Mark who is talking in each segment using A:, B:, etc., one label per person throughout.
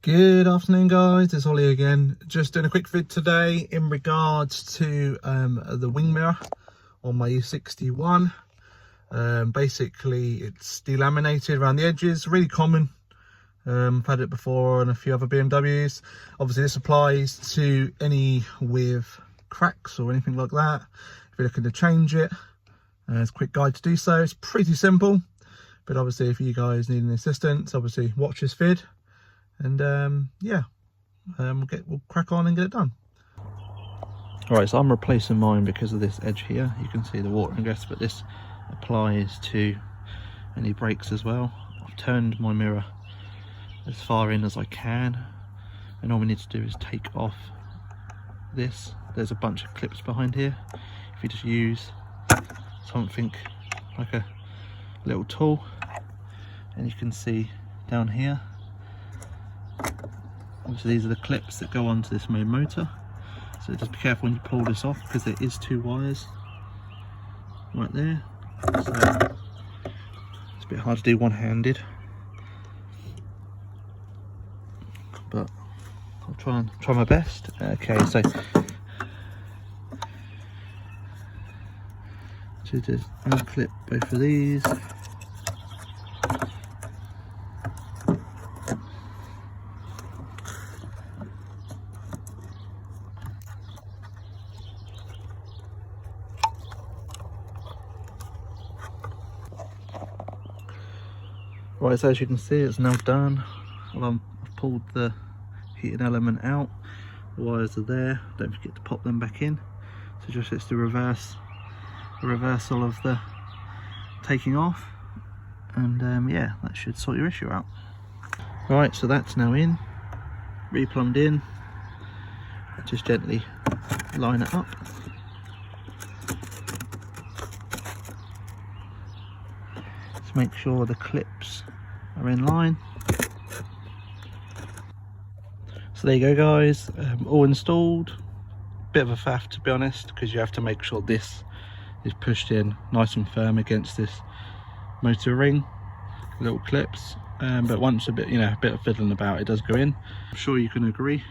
A: Good afternoon guys, it's Ollie again. Just doing a quick vid today in regards to the wing mirror on my E61. Basically it's delaminated around the edges, really common. I've had it before on a few other BMWs. Obviously this applies to any with cracks or anything like that. If you're looking to change it, there's a quick guide to do so. It's pretty simple, but obviously if you guys need any assistance, obviously watch this vid. And we'll crack on and get it done. Alright, so I'm replacing mine because of this edge here. You can see the water ingress, but this applies to any brakes as well. I've turned my mirror as far in as I can, and all we need to do is take off this. There's a bunch of clips behind here. If you just use something like a little tool, and you can see down here, obviously these are the clips that go onto this main motor, so just be careful when you pull this off because there is two wires right there, so it's a bit hard to do one-handed, but I'll try my best. Okay, so to just unclip both of these. Right, so as you can see, it's now done. I've pulled the heating element out. The wires are there. Don't forget to pop them back in. So just it's the reversal of the taking off, and yeah, that should sort your issue out. Right, so that's now in, replumbed in. Just gently line it up. Just make sure the clips are in line. So there you go guys, all installed. Bit of a faff to be honest, because you have to make sure this is pushed in nice and firm against this motor ring, little clips, but once a bit of fiddling about, it does go in. I'm sure you can agree,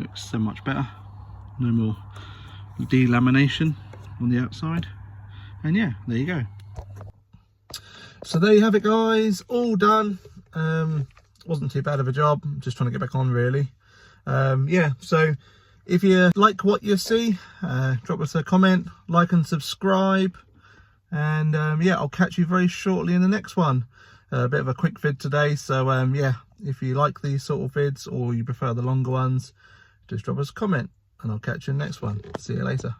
A: looks so much better, no more delamination on the outside, and yeah, there you go. So there you have it guys, all done. Wasn't too bad of a job, just trying to get back on really. Yeah, so if you like what you see, drop us a comment, like and subscribe, and yeah, I'll catch you very shortly in the next one. A bit of a quick vid today, so yeah, if you like these sort of vids or you prefer the longer ones, just drop us a comment and I'll catch you in the next one. See you later.